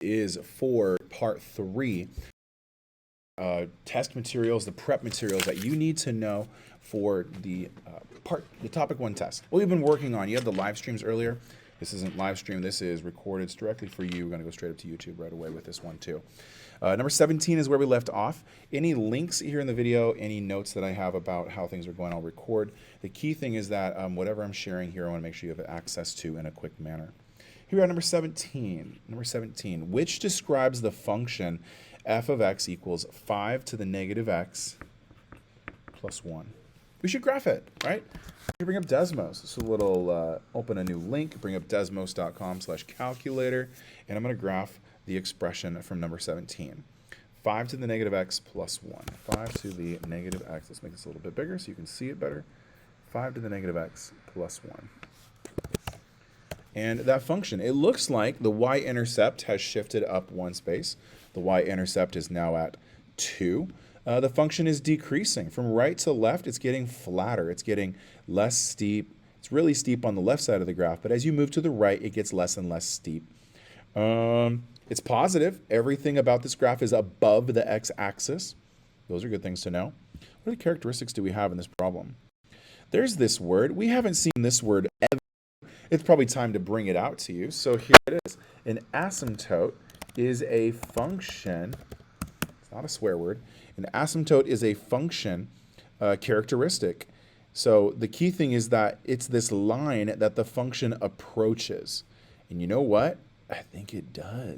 is for part 3. Test materials, the prep materials that you need to know for the topic 1 test. What we've been working on, you had the live streams earlier. This isn't live stream, this is recorded directly for you. We're going to go straight up to YouTube right away with this one too. Number 17 is where we left off. Any links here in the video, any notes that I have about how things are going, I'll record. The key thing is that whatever I'm sharing here, I want to make sure you have access to in a quick manner. Here we are, number 17. Number 17, which describes the function f of x equals 5 to the negative x plus 1. We should graph it, right? You bring up Desmos. This is a little, open a new link, bring up desmos.com/calculator, and I'm going to graph the expression from number 17. 5 to the negative x plus 1. 5 to the negative x. Let's make this a little bit bigger so you can see it better. 5 to the negative x plus 1. And that function, it looks like the y-intercept has shifted up 1 space. The y-intercept is now at 2. The function is decreasing. From right to left, it's getting flatter. It's getting less steep. It's really steep on the left side of the graph, but as you move to the right, it gets less and less steep. It's positive. Everything about this graph is above the x-axis. Those are good things to know. What other characteristics do we have in this problem? There's this word. We haven't seen this word ever. It's probably time to bring it out to you. So here it is. An asymptote is a function. It's not a swear word. An asymptote is a function characteristic. So the key thing is that it's this line that the function approaches. And you know what? I think it does.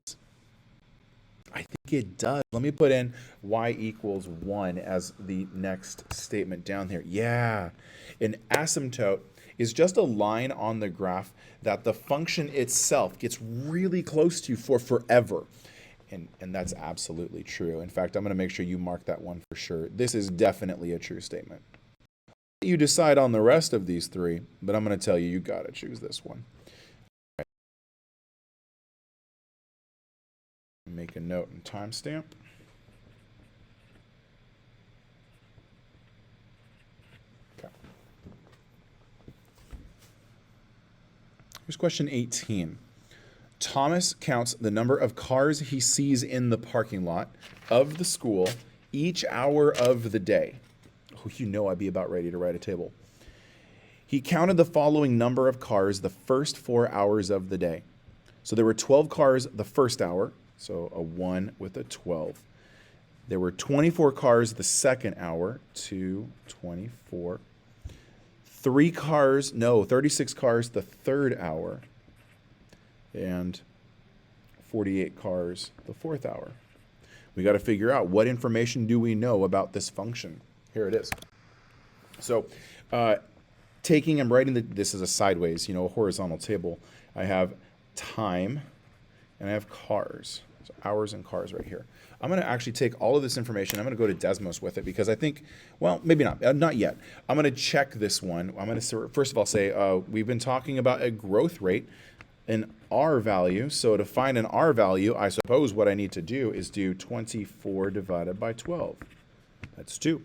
I think it does. Let me put in y equals 1 as the next statement down here. Yeah. An asymptote is just a line on the graph that the function itself gets really close to for forever. And that's absolutely true. In fact, I'm going to make sure you mark that one for sure. This is definitely a true statement. You decide on the rest of these 3, but I'm going to tell you, you got to choose this one. Make a note and timestamp. Okay. Here's question 18. Thomas counts the number of cars he sees in the parking lot of the school each hour of the day. Oh, you know I'd be about ready to write a table. He counted the following number of cars the first 4 hours of the day. So there were 12 cars the first hour, so a 1 with a 12. There were 24 cars the second hour, 2, 24. 36 cars the third hour, and 48 cars the fourth hour. We got to figure out what information do we know about this function. Here it is. So I'm writing this is a sideways, a horizontal table. I have time and I have cars. So hours and cars right here. I'm going to actually take all of this information. I'm going to go to Desmos with it because I think, well, maybe not. Not yet. I'm going to check this one. I'm going to first of all say we've been talking about a growth rate, an R value. So to find an R value, I suppose what I need to do is do 24 divided by 12. That's 2.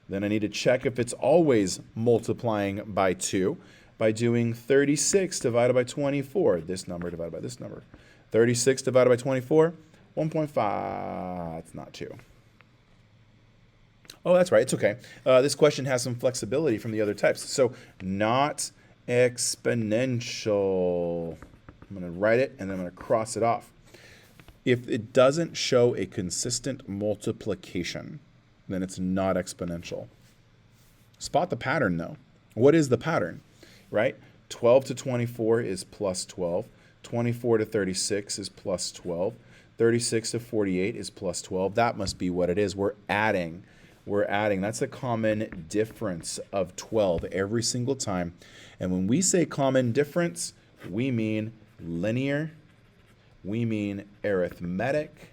Then I need to check if it's always multiplying by 2 by doing 36 divided by 24. This number divided by this number. 36 divided by 24, 1.5. It's not 2. Oh, that's right. It's okay. This question has some flexibility from the other types. So not exponential. I'm going to write it, and then I'm going to cross it off. If it doesn't show a consistent multiplication, then it's not exponential. Spot the pattern, though. What is the pattern, right? 12 to 24 is plus 12. 24 to 36 is plus 12. 36 to 48 is plus 12. That must be what it is. We're adding. That's a common difference of 12 every single time. And when we say common difference, we mean linear. We mean arithmetic.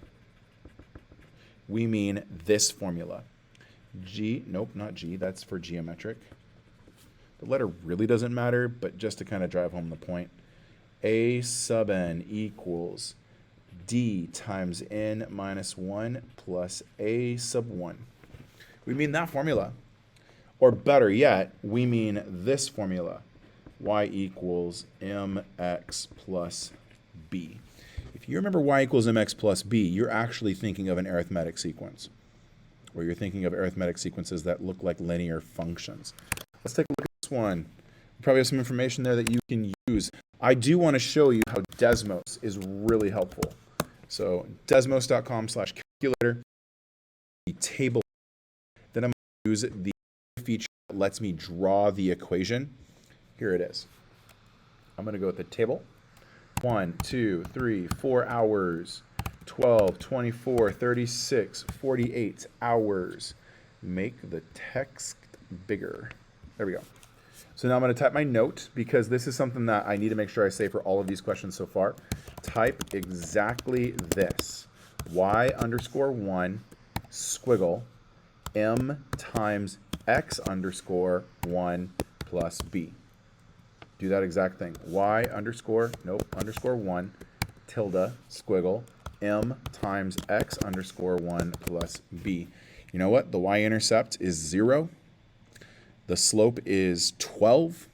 We mean this formula. Nope, not G. That's for geometric. The letter really doesn't matter, but just to kind of drive home the point. A sub n equals d times n minus 1 plus a sub 1. We mean that formula. Or better yet, we mean this formula. Y equals mx plus b. If If you remember y equals mx plus b, you're actually thinking of an arithmetic sequence, or you're thinking of arithmetic sequences that look like linear functions. Let's take a look at this one. You probably have some information there that you can use. I do want to show you how Desmos is really helpful. So desmos.com/calculator, the table. Then I'm going to use the feature that lets me draw the equation. Here it is. I'm going to go with the table. 1, 2, 3, 4 hours, 12, 24, 36, 48 hours. Make the text bigger. There we go. So now I'm going to type my note, because this is something that I need to make sure I say for all of these questions so far. Type exactly this. y_1 squiggle m times x_1 plus b. Do that exact thing. y_1 tilde squiggle m times x_1 plus b. You know what? The y-intercept is 0. The slope is 12.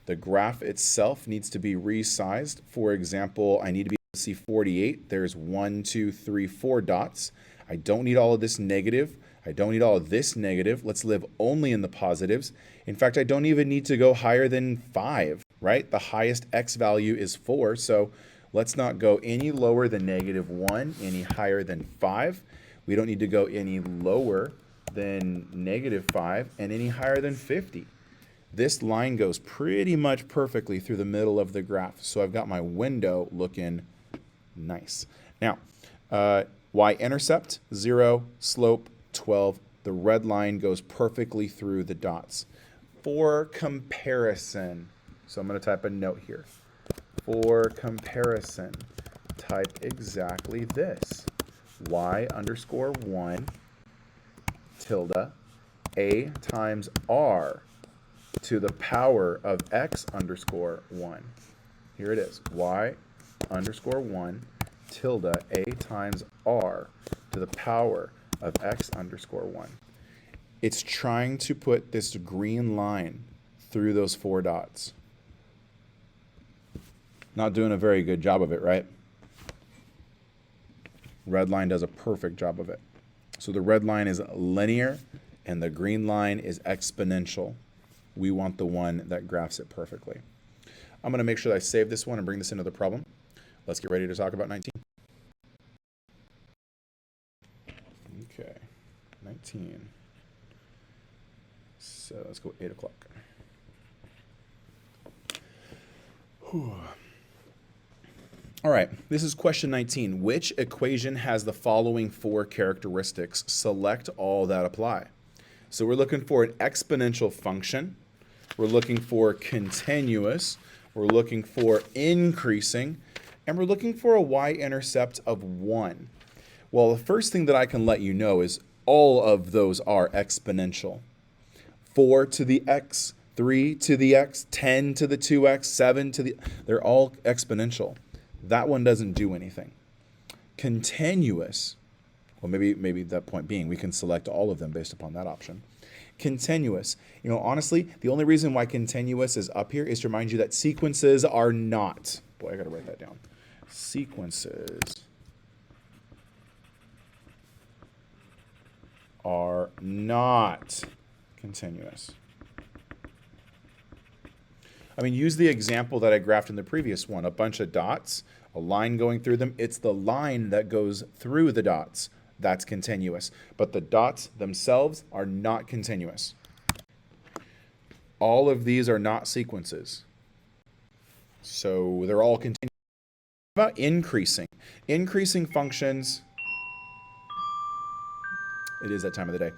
The graph itself needs to be resized. For example, I need to be able to see 48. There's 1, 2, 3, 4 dots. I don't need all of this negative. I don't need all of this negative. Let's live only in the positives. In fact, I don't even need to go higher than 5, right? The highest x value is 4, so let's not go any lower than -1, any higher than 5. We don't need to go any lower than -5, and any higher than 50. This line goes pretty much perfectly through the middle of the graph, so I've got my window looking nice. Now, y-intercept, 0, slope, 12. The red line goes perfectly through the dots. For comparison, so I'm going to type a note here. For comparison, type exactly this. y_1 tilde a times r to the power of x_1. Here it is. y_1 tilde a times r to the power of x_1. It's trying to put this green line through those 4 dots. Not doing a very good job of it, right? Red line does a perfect job of it. So the red line is linear and the green line is exponential. We want the one that graphs it perfectly. I'm going to make sure that I save this one and bring this into the problem. Let's get ready to talk about 19. Okay, 19. So let's go 8 o'clock. All right, this is question 19. Which equation has the following 4 characteristics? Select all that apply. So we're looking for an exponential function. We're looking for continuous. We're looking for increasing. And we're looking for a y-intercept of 1. Well, the first thing that I can let you know is all of those are exponential. 4 to the x, 3 to the x, 10 to the 2x, 7 to the... They're all exponential. That one doesn't do anything. Continuous, well, maybe that point being, we can select all of them based upon that option. Continuous, you know, honestly, the only reason why continuous is up here is to remind you that sequences are not, boy, I gotta write that down. Sequences are not continuous. I mean, use the example that I graphed in the previous one, a bunch of dots, a line going through them. It's the line that goes through the dots that's continuous, but the dots themselves are not continuous. All of these are not sequences, so they're all continuous. What about increasing? Increasing functions, it is that time of the day.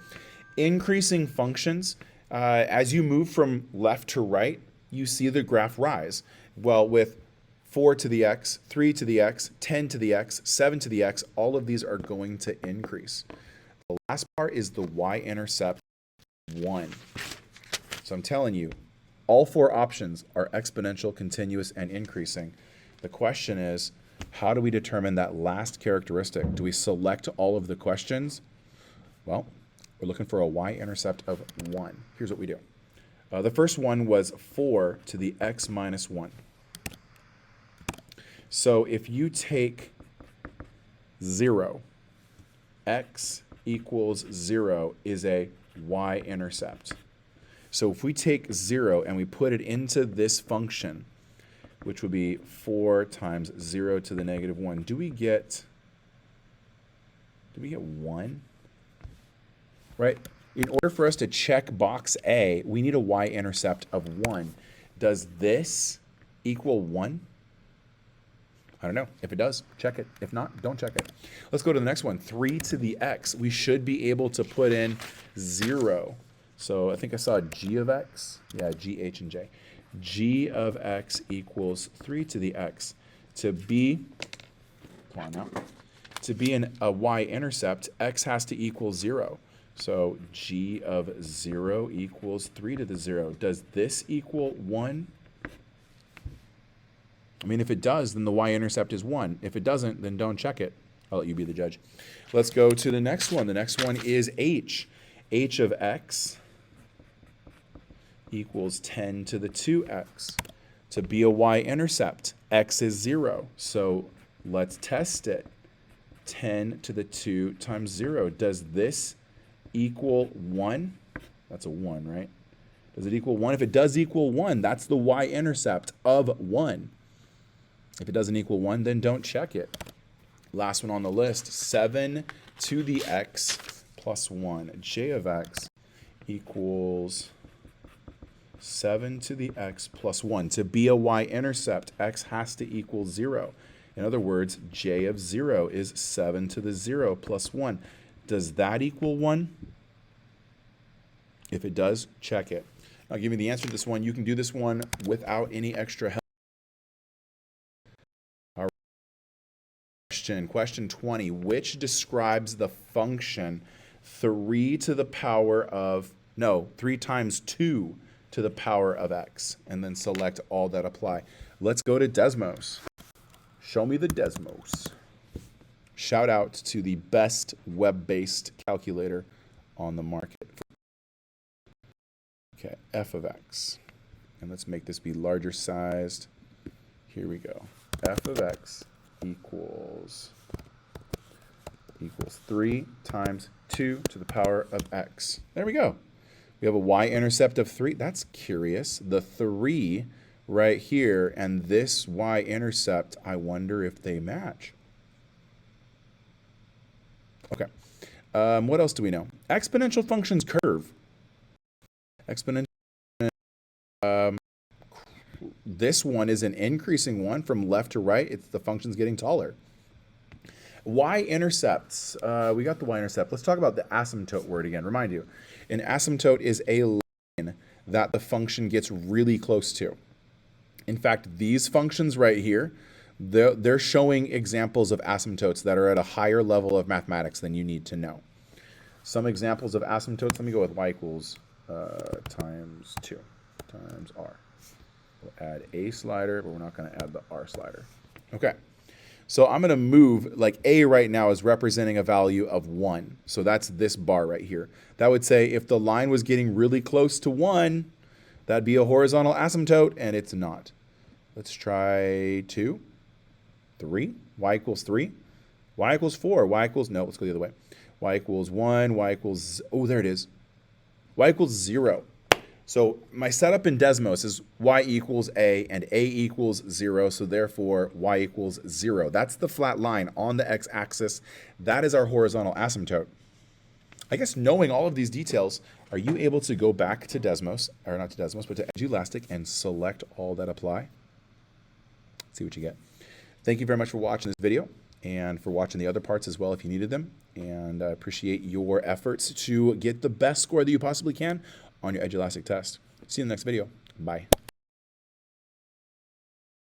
Increasing functions, as you move from left to right, you see the graph rise. Well, with 4 to the x, 3 to the x, 10 to the x, 7 to the x, all of these are going to increase. The last part is the y-intercept 1. So I'm telling you, all 4 options are exponential, continuous, and increasing. The question is, how do we determine that last characteristic? Do we select all of the questions? Well, we're looking for a y-intercept of 1. Here's what we do. The first one was 4 to the x minus 1. So if you take 0, x equals 0 is a y-intercept. So if we take 0 and we put it into this function, which would be 4 times 0 to the negative 1, do we get 1? Right? In order for us to check box A, we need a y-intercept of 1. Does this equal 1? I don't know. If it does, check it. If not, don't check it. Let's go to the next one. 3 to the x. We should be able to put in 0. So I think I saw g of x. Yeah, g, h, and j. G of x equals 3 to the x. To be, come on now, to be a y-intercept, x has to equal 0. So g of 0 equals 3 to the 0. Does this equal 1? I mean, if it does, then the y-intercept is 1. If it doesn't, then don't check it. I'll let you be the judge. Let's go to the next one. The next one is h. H of x equals 10 to the 2x. To be a y-intercept, x is 0. So let's test it. 10 to the 2 times 0. Does this equal 1? That's a 1, right? Does it equal 1? If it does equal 1, that's the y-intercept of 1. If it doesn't equal 1, then don't check it. Last one on the list, 7 to the x plus 1. J of x equals 7 to the x plus 1. To be a y-intercept, x has to equal 0. In other words, j of 0 is 7 to the 0 plus 1. Does that equal 1? If it does, check it. I'll give you the answer to this one. You can do this one without any extra help. Question 20, which describes the function 3 to the power of, no, 3 times 2 to the power of x, and then select all that apply. Let's go to Desmos. Show me the Desmos. Shout out to the best web-based calculator on the market. Okay, f of x. And let's make this be larger sized. Here we go. F of x equals 3 times 2 to the power of x. There we go. We have a y-intercept of 3. That's curious. The 3 right here and this y-intercept, I wonder if they match. Okay. What else do we know? Exponential functions curve. Exponential. This one is an increasing one from left to right. It's the function's getting taller. Y-intercepts. We got the y-intercept. Let's talk about the asymptote word again. Remind you, an asymptote is a line that the function gets really close to. In fact, these functions right here, they're showing examples of asymptotes that are at a higher level of mathematics than you need to know. Some examples of asymptotes, let me go with y equals times 2 times r. We'll add a slider, but we're not going to add the r slider. Okay, so I'm going to move, like a right now is representing a value of 1. So that's this bar right here. That would say if the line was getting really close to 1, that'd be a horizontal asymptote, and it's not. Let's try 2, 3, y equals 3, y equals 4, y equals, no, let's go the other way. Y equals 1, y equals, oh, there it is. Y equals 0. So my setup in Desmos is y equals a and a equals 0, so therefore y equals 0. That's the flat line on the x-axis. That is our horizontal asymptote. I guess knowing all of these details, are you able to go back to Desmos, or not to Desmos, but to Edulastic and select all that apply? See what you get. Thank you very much for watching this video and for watching the other parts as well if you needed them. And I appreciate your efforts to get the best score that you possibly can on your Edulastic test. See you in the next video. Bye.